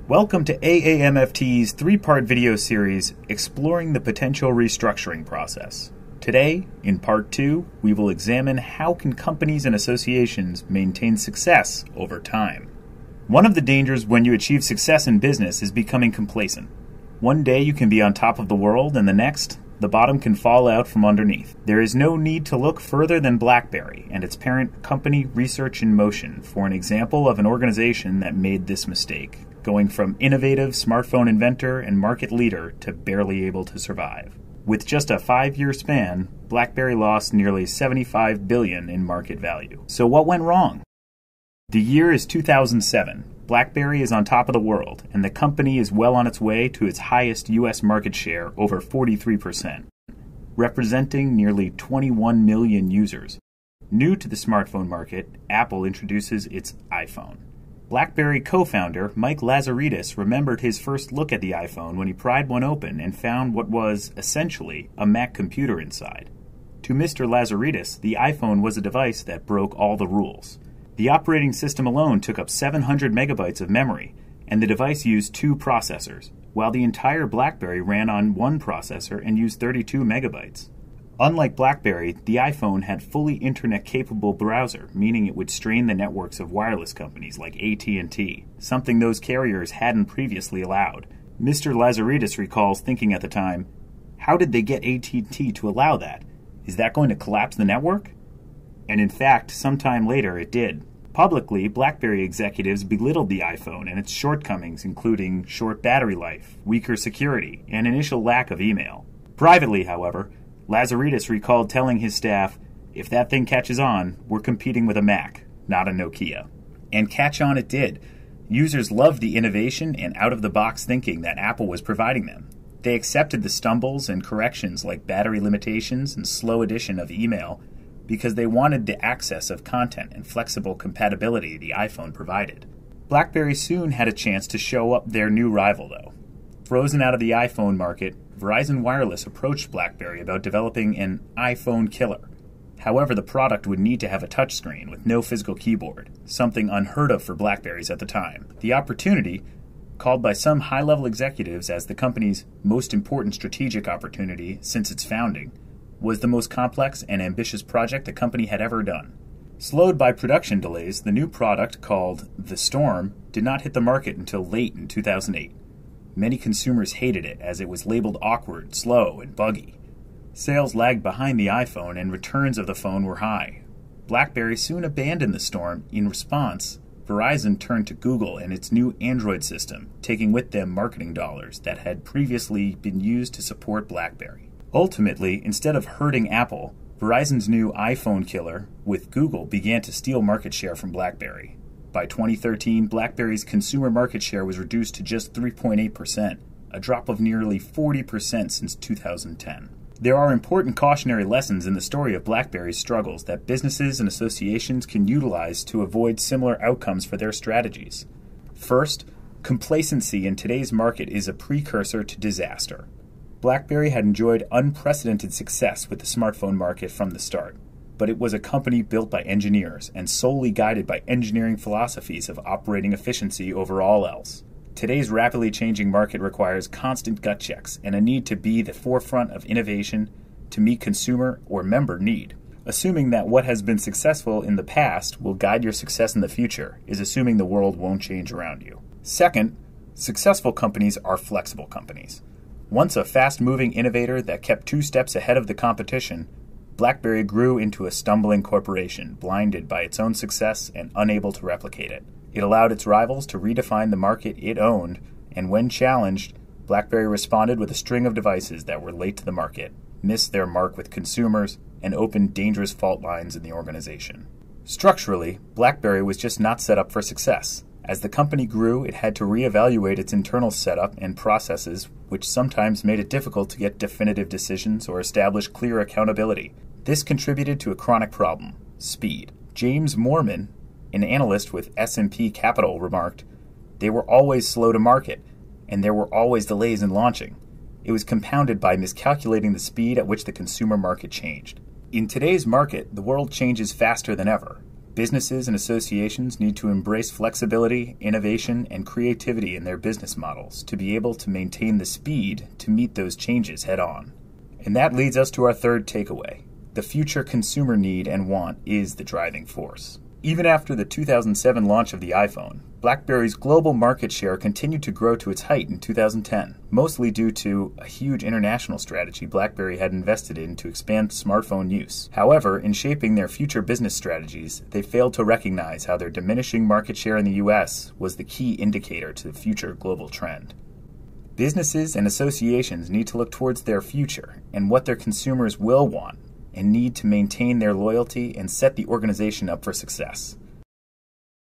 Welcome to AAMFT's three-part video series exploring the potential restructuring process. Today, in part 2, we will examine how can companies and associations maintain success over time. One of the dangers when you achieve success in business is becoming complacent. One day you can be on top of the world, and the next, the bottom can fall out from underneath. There is no need to look further than BlackBerry and its parent company Research in Motion for an example of an organization that made this mistake, going from innovative smartphone inventor and market leader to barely able to survive. With just a 5-year span, BlackBerry lost nearly $75 billion in market value. So what went wrong? The year is 2007. BlackBerry is on top of the world, and the company is well on its way to its highest U.S. market share, over 43%, representing nearly 21 million users. New to the smartphone market, Apple introduces its iPhone. BlackBerry co-founder Mike Lazaridis remembered his first look at the iPhone when he pried one open and found what was, essentially, a Mac computer inside. To Mr. Lazaridis, the iPhone was a device that broke all the rules. The operating system alone took up 700 megabytes of memory, and the device used 2 processors, while the entire BlackBerry ran on one processor and used 32 megabytes. Unlike BlackBerry, the iPhone had fully internet-capable browser, meaning it would strain the networks of wireless companies like AT&T, something those carriers hadn't previously allowed. Mr. Lazaridis recalls thinking at the time, "How did they get AT&T to allow that? Is that going to collapse the network?" And in fact, sometime later it did. Publicly, BlackBerry executives belittled the iPhone and its shortcomings, including short battery life, weaker security, and initial lack of email. Privately, however, Lazaridis recalled telling his staff, "If that thing catches on, we're competing with a Mac, not a Nokia." And catch on it did. Users loved the innovation and out-of-the-box thinking that Apple was providing them. They accepted the stumbles and corrections like battery limitations and slow addition of email because they wanted the access of content and flexible compatibility the iPhone provided. BlackBerry soon had a chance to show up their new rival, though. Frozen out of the iPhone market, Verizon Wireless approached BlackBerry about developing an iPhone killer. However, the product would need to have a touchscreen with no physical keyboard, something unheard of for BlackBerries at the time. The opportunity, called by some high-level executives as the company's most important strategic opportunity since its founding, was the most complex and ambitious project the company had ever done. Slowed by production delays, the new product, called the Storm, did not hit the market until late in 2008. Many consumers hated it as it was labeled awkward, slow, and buggy. Sales lagged behind the iPhone and returns of the phone were high. BlackBerry soon abandoned the Storm. In response, Verizon turned to Google and its new Android system, taking with them marketing dollars that had previously been used to support BlackBerry. Ultimately, instead of hurting Apple, Verizon's new iPhone killer with Google began to steal market share from BlackBerry. By 2013, BlackBerry's consumer market share was reduced to just 3.8%, a drop of nearly 40% since 2010. There are important cautionary lessons in the story of BlackBerry's struggles that businesses and associations can utilize to avoid similar outcomes for their strategies. First, complacency in today's market is a precursor to disaster. BlackBerry had enjoyed unprecedented success with the smartphone market from the start, but it was a company built by engineers and solely guided by engineering philosophies of operating efficiency over all else. Today's rapidly changing market requires constant gut checks and a need to be the forefront of innovation to meet consumer or member need. Assuming that what has been successful in the past will guide your success in the future is assuming the world won't change around you. Second, successful companies are flexible companies. Once a fast-moving innovator that kept 2 steps ahead of the competition, BlackBerry grew into a stumbling corporation, blinded by its own success and unable to replicate it. It allowed its rivals to redefine the market it owned, and when challenged, BlackBerry responded with a string of devices that were late to the market, missed their mark with consumers, and opened dangerous fault lines in the organization. Structurally, BlackBerry was just not set up for success. As the company grew, it had to reevaluate its internal setup and processes, which sometimes made it difficult to get definitive decisions or establish clear accountability. This contributed to a chronic problem: speed. James Moorman, an analyst with S&P Capital, remarked, "They were always slow to market, and there were always delays in launching. It was compounded by miscalculating the speed at which the consumer market changed." In today's market, the world changes faster than ever. Businesses and associations need to embrace flexibility, innovation, and creativity in their business models to be able to maintain the speed to meet those changes head on. And that leads us to our third takeaway. The future consumer need and want is the driving force. Even after the 2007 launch of the iPhone, BlackBerry's global market share continued to grow to its height in 2010, mostly due to a huge international strategy BlackBerry had invested in to expand smartphone use. However, in shaping their future business strategies, they failed to recognize how their diminishing market share in the US was the key indicator to the future global trend. Businesses and associations need to look towards their future and what their consumers will want, and need to maintain their loyalty and set the organization up for success.